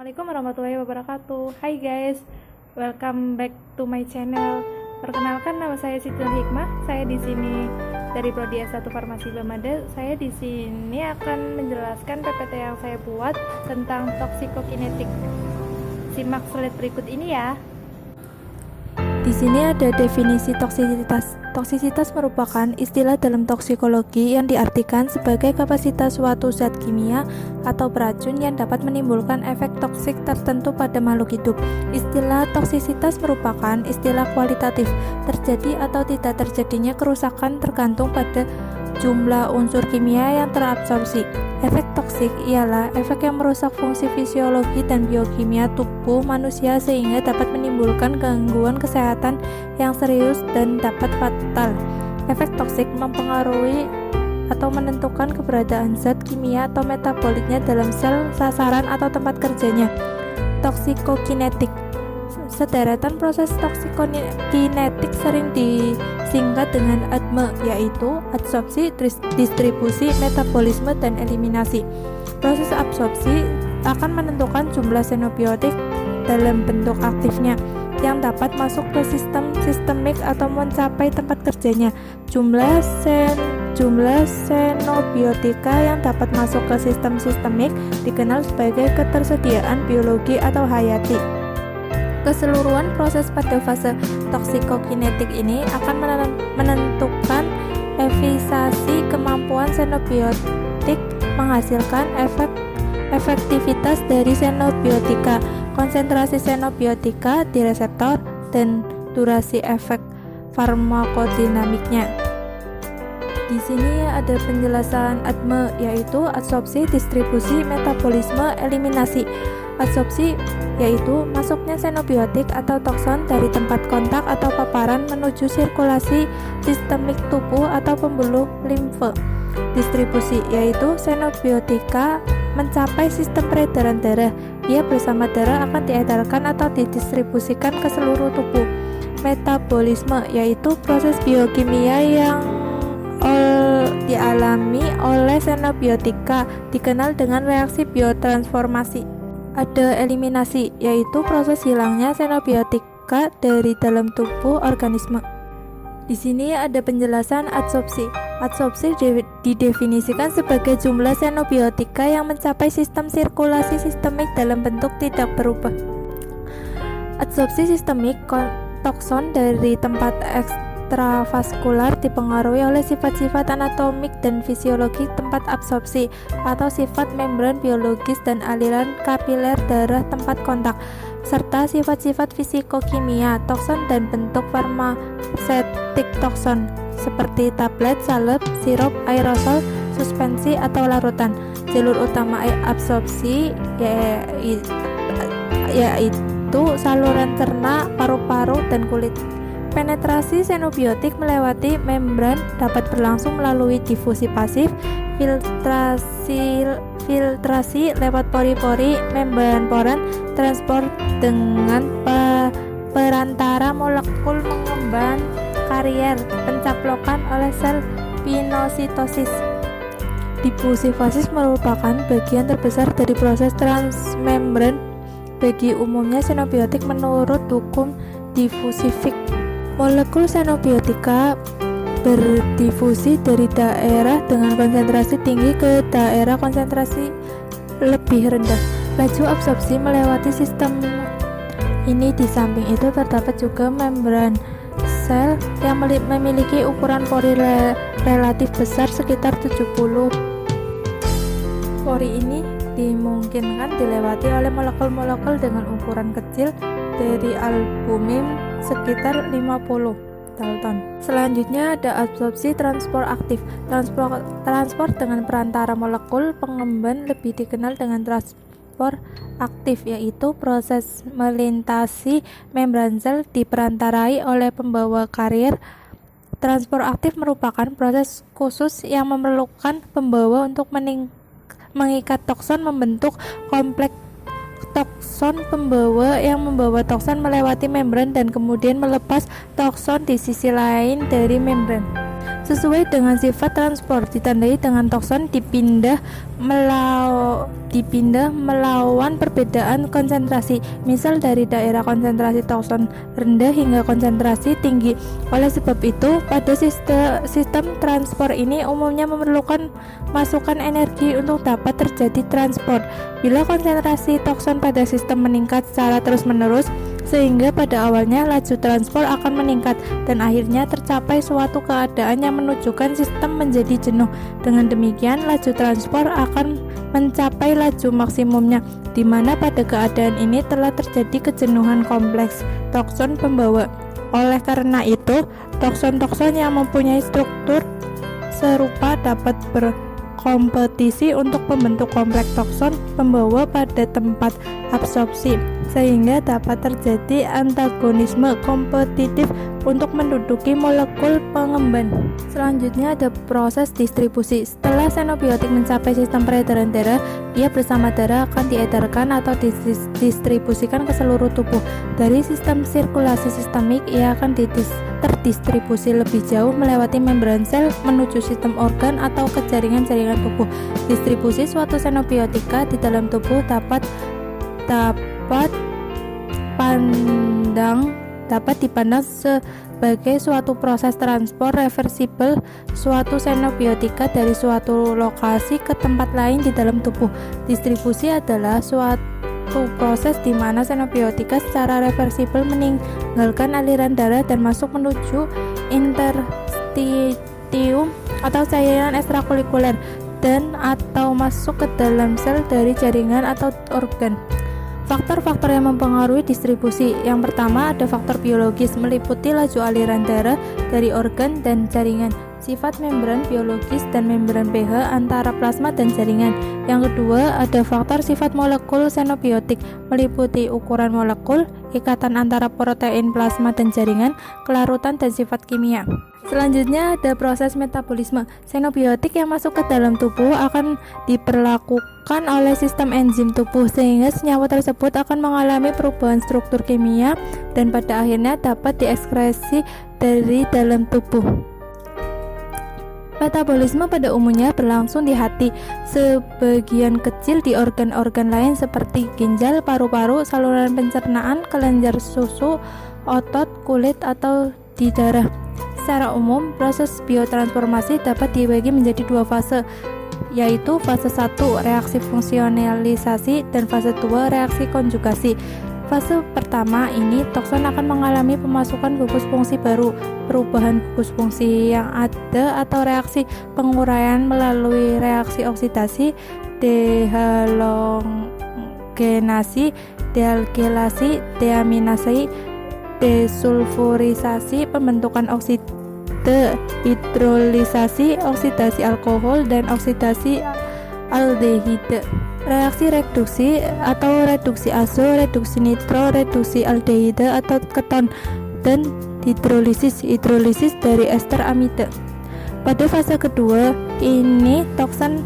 Assalamualaikum warahmatullahi wabarakatuh. Hai guys, welcome back to my channel. Perkenalkan, nama saya Siti Hikmah. Saya di sini dari Prodi S1 Farmasi Bamada. Saya di sini akan menjelaskan PPT yang saya buat tentang toksikokinetik. Simak slide berikut ini ya. Di sini ada definisi toksisitas. Toksisitas merupakan istilah dalam toksikologi yang diartikan sebagai kapasitas suatu zat kimia atau beracun yang dapat menimbulkan efek toksik tertentu pada makhluk hidup. Istilah toksisitas merupakan istilah kualitatif. Terjadi atau tidak terjadinya kerusakan tergantung pada jumlah unsur kimia yang terabsorpsi. Efek toksik ialah efek yang merusak fungsi fisiologi dan biokimia tubuh manusia sehingga dapat menimbulkan gangguan kesehatan yang serius dan dapat fatal. Efek toksik mempengaruhi atau menentukan keberadaan zat kimia atau metabolitnya dalam sel sasaran atau tempat kerjanya. Toksikokinetik. Sederetan proses toksikokinetik sering disingkat dengan ADME, yaitu absorpsi, distribusi, metabolisme, dan eliminasi. Proses absorpsi akan menentukan jumlah xenobiotik dalam bentuk aktifnya yang dapat masuk ke sistem sistemik atau mencapai tempat kerjanya. Jumlah xenobiotika yang dapat masuk ke sistem sistemik dikenal sebagai ketersediaan biologi atau hayati. Keseluruhan proses pada fase toksikokinetik ini akan menentukan efisiensi kemampuan xenobiotik menghasilkan efektivitas dari xenobiotika, konsentrasi xenobiotika di reseptor, dan durasi efek farmakodinamiknya. Di sini ada penjelasan ADME, yaitu absorpsi, distribusi, metabolisme, eliminasi. Absorpsi yaitu masuknya xenobiotik atau toksin dari tempat kontak atau paparan menuju sirkulasi sistemik tubuh atau pembuluh limfe. Distribusi yaitu xenobiotika mencapai sistem peredaran darah. Ia bersama darah akan diedarkan atau didistribusikan ke seluruh tubuh. Metabolisme yaitu proses biokimia yang dialami oleh xenobiotika, dikenal dengan reaksi biotransformasi. Ada eliminasi, yaitu proses hilangnya xenobiotika dari dalam tubuh organisme. Di sini ada penjelasan adsorpsi. Adsorpsi didefinisikan sebagai jumlah xenobiotika yang mencapai sistem sirkulasi sistemik dalam bentuk tidak berubah. Adsorpsi sistemik toksin dari tempat ekstravaskular dipengaruhi oleh sifat-sifat anatomik dan fisiologi tempat absorpsi atau sifat membran biologis dan aliran kapiler darah tempat kontak, serta sifat-sifat fisikokimia toksin dan bentuk farmasetik toksin seperti tablet, salep, sirup, aerosol, suspensi, atau larutan. Jalur utama absorpsi yaitu saluran cerna, paru-paru, dan kulit. Penetrasi xenobiotik melewati membran dapat berlangsung melalui difusi pasif, filtrasi lewat pori-pori, membran poren, transport dengan perantara molekul mengemban karier, pencaplokan oleh sel pinositosis. Difusi fasis merupakan bagian terbesar dari proses transmembran. Bagi umumnya xenobiotik menurut hukum difusi Fick. Molekul xenobiotika berdifusi dari daerah dengan konsentrasi tinggi ke daerah konsentrasi lebih rendah. Laju absorpsi melewati sistem ini. Di samping itu terdapat juga membran sel yang memiliki ukuran pori relatif besar sekitar 70. Pori ini dimungkinkan dilewati oleh molekul-molekul dengan ukuran kecil dari albumin sekitar 50 Dalton. Selanjutnya ada absorpsi transport aktif. Transport dengan perantara molekul pengemban lebih dikenal dengan transport aktif, yaitu proses melintasi membran sel diperantarai oleh pembawa karier. Transport aktif merupakan proses khusus yang memerlukan pembawa untuk mengikat toksin membentuk kompleks toksin pembawa yang membawa toksin melewati membran dan kemudian melepas toksin di sisi lain dari membran. Sesuai dengan sifat transport, ditandai dengan tokson dipindah melawan perbedaan konsentrasi, misal dari daerah konsentrasi tokson rendah hingga konsentrasi tinggi. Oleh sebab itu, pada sistem transport ini umumnya memerlukan masukan energi untuk dapat terjadi transport. Bila konsentrasi tokson pada sistem meningkat secara terus-menerus, sehingga pada awalnya laju transport akan meningkat dan akhirnya tercapai suatu keadaan yang menunjukkan sistem menjadi jenuh. Dengan demikian, laju transport akan mencapai laju maksimumnya, di mana pada keadaan ini telah terjadi kejenuhan kompleks tokson pembawa. Oleh karena itu, tokson-tokson yang mempunyai struktur serupa dapat berkompetisi untuk membentuk kompleks tokson pembawa pada tempat absorpsi, sehingga dapat terjadi antagonisme kompetitif untuk menduduki molekul pengemban. Selanjutnya ada proses distribusi. Setelah xenobiotik mencapai sistem peredaran darah, ia bersama darah akan diedarkan atau didistribusikan ke seluruh tubuh. Dari sistem sirkulasi sistemik, ia akan terdistribusi lebih jauh melewati membran sel menuju sistem organ atau ke jaringan-jaringan tubuh. Distribusi suatu xenobiotika di dalam tubuh dapat dipandang sebagai suatu proses transport reversibel suatu xenobiotika dari suatu lokasi ke tempat lain di dalam tubuh. Distribusi adalah suatu proses di mana xenobiotika secara reversibel meninggalkan aliran darah dan masuk menuju interstitium atau cairan ekstrakurikuler dan atau masuk ke dalam sel dari jaringan atau organ. Faktor-faktor yang mempengaruhi distribusi. Yang pertama ada faktor biologis, meliputi laju aliran darah dari organ dan jaringan, sifat membran biologis dan membran pH antara plasma dan jaringan. Yang kedua ada faktor sifat molekul xenobiotik, meliputi ukuran molekul, ikatan antara protein plasma dan jaringan, kelarutan dan sifat kimia. Selanjutnya ada proses metabolisme. Xenobiotik yang masuk ke dalam tubuh akan diperlakukan oleh sistem enzim tubuh, sehingga senyawa tersebut akan mengalami perubahan struktur kimia dan pada akhirnya dapat diekskresi dari dalam tubuh. Metabolisme pada umumnya berlangsung di hati, sebagian kecil di organ-organ lain seperti ginjal, paru-paru, saluran pencernaan, kelenjar susu, otot, kulit, atau di darah. Secara umum, proses biotransformasi dapat dibagi menjadi dua fase, yaitu fase 1 reaksi fungsionalisasi dan fase 2 reaksi konjugasi. Fase pertama ini tokson akan mengalami pemasukan gugus fungsi baru, perubahan gugus fungsi yang ada atau reaksi penguraian melalui reaksi oksidasi, dehalogenasi, dealkilasi, deaminasi, desulfurisasi, pembentukan oksida, hidrolisasi, oksidasi alkohol, dan oksidasi aldehida. Reaksi reduksi atau reduksi azo, reduksi nitro, reduksi aldehida atau keton, dan hidrolisis dari ester amida. Pada fase kedua ini toksin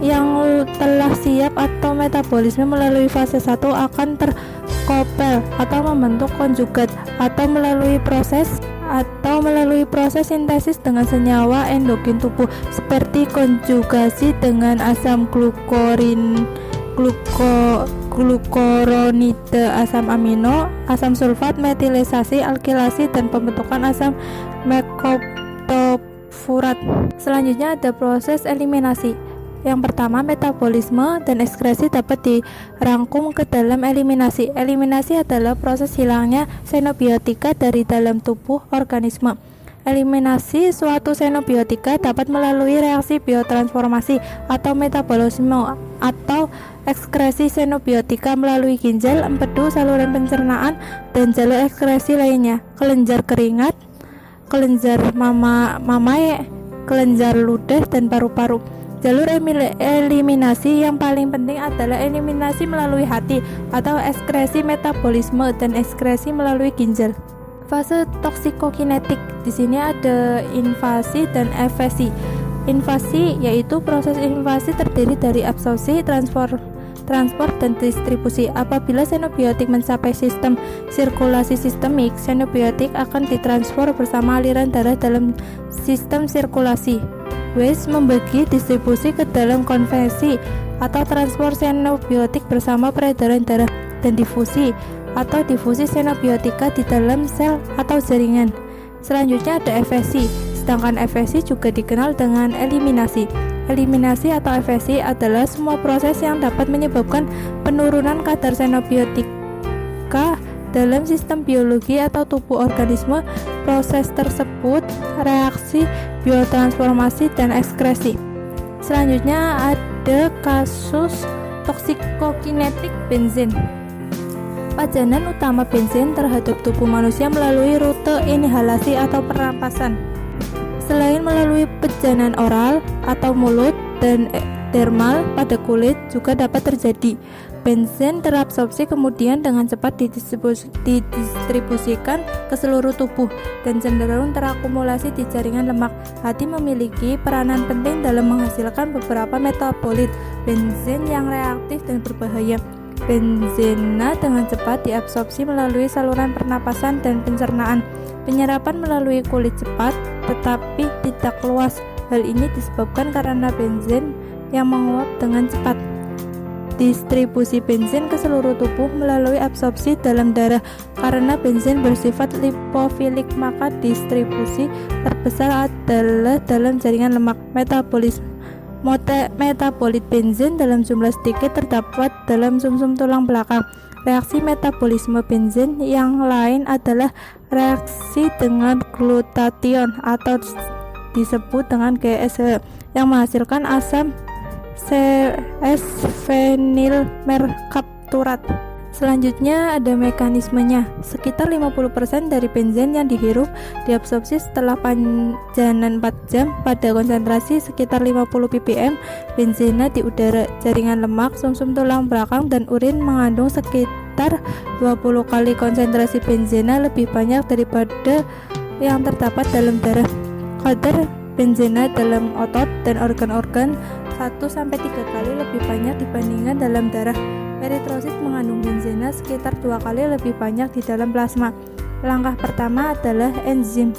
yang telah siap atau metabolisme melalui fase 1 akan terkopel atau membentuk konjugat atau melalui proses sintesis dengan senyawa endogen tubuh seperti konjugasi dengan asam glukuronida, asam amino, asam sulfat, metilisasi, alkilasi, dan pembentukan asam mekoptofurat. Selanjutnya ada proses eliminasi. Yang pertama, metabolisme dan ekskresi dapat dirangkum ke dalam eliminasi. Eliminasi adalah proses hilangnya xenobiotika dari dalam tubuh organisme. Eliminasi suatu xenobiotika dapat melalui reaksi biotransformasi atau metabolisme atau ekskresi xenobiotika melalui ginjal, empedu, saluran pencernaan, dan jalur ekskresi lainnya, kelenjar keringat, kelenjar mamai, kelenjar ludah, dan paru-paru. Jalur eliminasi yang paling penting adalah eliminasi melalui hati atau ekskresi metabolisme dan ekskresi melalui ginjal. Fase toksikokinetik. Di sini ada invasi dan efesi. Invasi yaitu proses invasi terdiri dari absorpsi, transport dan distribusi. Apabila xenobiotik mencapai sistem sirkulasi sistemik, xenobiotik akan ditransfer bersama aliran darah dalam sistem sirkulasi. Weiss membagi distribusi ke dalam konvensi atau transport xenobiotik bersama peredaran darah dan difusi atau difusi xenobiotika di dalam sel atau jaringan. Selanjutnya ada efesi, sedangkan efesi juga dikenal dengan eliminasi. Eliminasi atau efesi adalah semua proses yang dapat menyebabkan penurunan kadar xenobiotika dalam sistem biologi atau tubuh organisme. Proses tersebut reaksi biotransformasi dan ekskresi. Selanjutnya ada kasus toksikokinetik benzen. Pajanan utama benzen terhadap tubuh manusia melalui rute inhalasi atau pernapasan. Selain melalui pejanan oral atau mulut dan dermal pada kulit, juga dapat terjadi. Benzen terabsorpsi kemudian dengan cepat didistribusikan ke seluruh tubuh dan cenderung terakumulasi di jaringan lemak. Hati memiliki peranan penting dalam menghasilkan beberapa metabolit benzen yang reaktif dan berbahaya. Benzena dengan cepat diabsorpsi melalui saluran pernapasan dan pencernaan. Penyerapan melalui kulit cepat tetapi tidak luas. Hal ini disebabkan karena benzen yang menguap dengan cepat. Distribusi benzen ke seluruh tubuh melalui absorpsi dalam darah. Karena benzen bersifat lipofilik, maka distribusi terbesar adalah dalam jaringan lemak. Metabolit benzen dalam jumlah sedikit terdapat dalam sumsum tulang belakang. Reaksi metabolisme benzen yang lain adalah reaksi dengan glutation atau disebut dengan GSH yang menghasilkan asam S-fenilmerkapturat. Selanjutnya ada mekanismenya. Sekitar 50% dari benzen yang dihirup diabsorpsi setelah pajanan 4 jam pada konsentrasi sekitar 50 ppm. Benzena di udara, jaringan lemak, sumsum tulang belakang, dan urin mengandung sekitar 20 kali konsentrasi benzena lebih banyak daripada yang terdapat dalam darah. Kadar benzena dalam otot dan organ-organ 1-3 kali lebih banyak dibandingkan dalam darah. Eritrosit mengandung benzena sekitar 2 kali lebih banyak di dalam plasma. Langkah pertama adalah enzim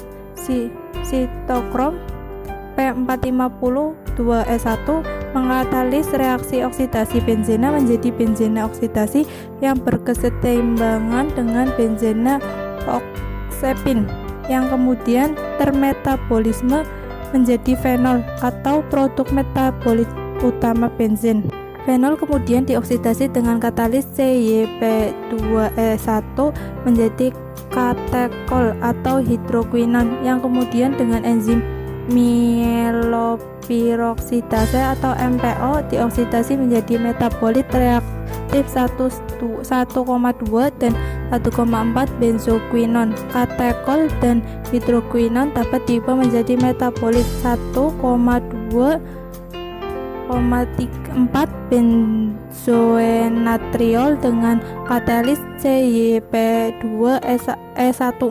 sitokrom P450-2S1 mengkatalis reaksi oksidasi benzena menjadi benzena oksidasi yang berkesetimbangan dengan benzena oksepin yang kemudian termetabolisme menjadi fenol atau produk metabolit utama benzen. Fenol kemudian dioksidasi dengan katalis CYP2E1 menjadi katekol atau hidroquinon yang kemudian dengan enzim mielopiroksidase atau MPO dioksidasi menjadi metabolit reaktif 1,2 dan 1,4 benzoquinon. Katekol dan hidroquinon dapat diubah menjadi metabolit 1,2,4 benzoenatriol dengan katalis CYP2E1.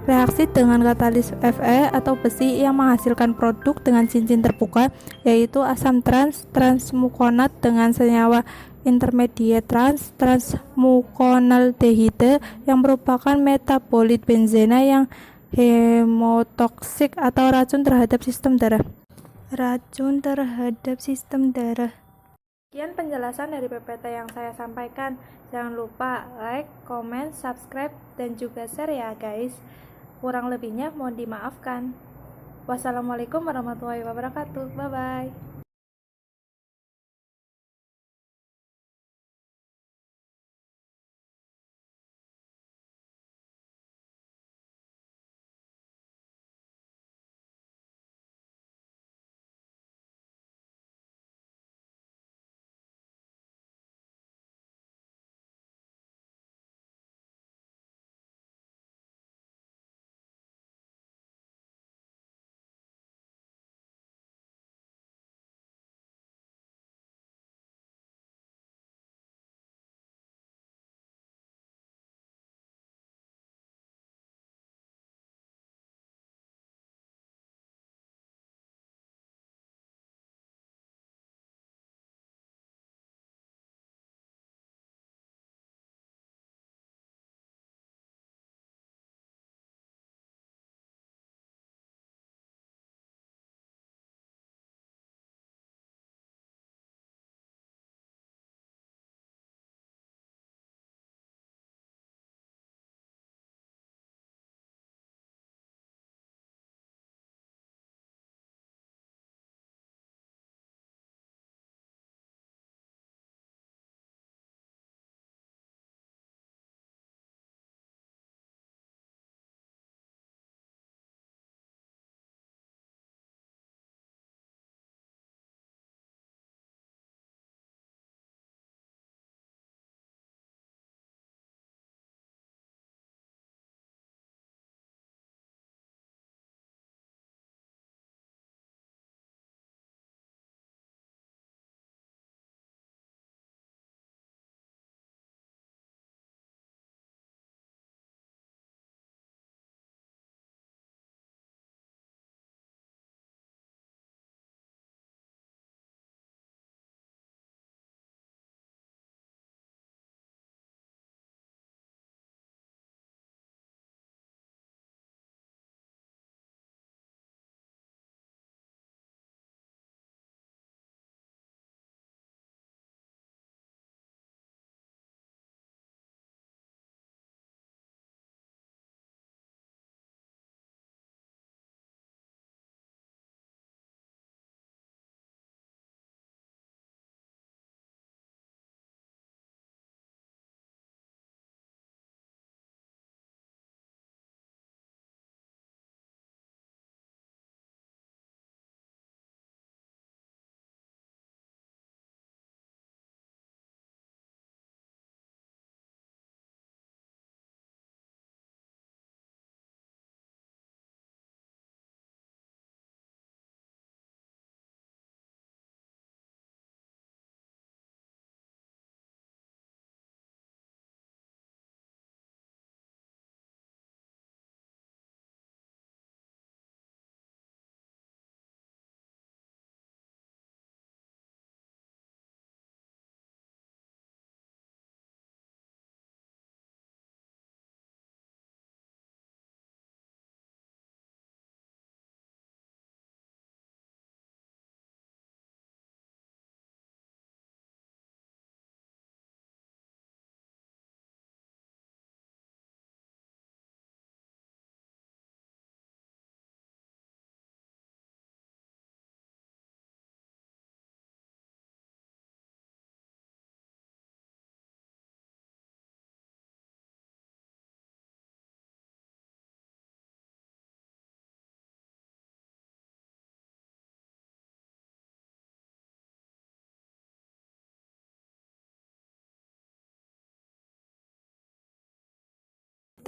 Reaksi dengan katalis Fe atau besi yang menghasilkan produk dengan cincin terbuka, yaitu asam transmukonat dengan senyawa intermediate transmukonaldehide yang merupakan metabolit benzena yang hemotoksik atau racun terhadap sistem darah. Sekian penjelasan dari PPT yang saya sampaikan. Jangan lupa like, comment, subscribe, dan juga share ya guys. Kurang lebihnya mohon dimaafkan. Wassalamualaikum warahmatullahi wabarakatuh. Bye bye.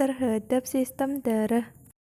terhadap sistem darah.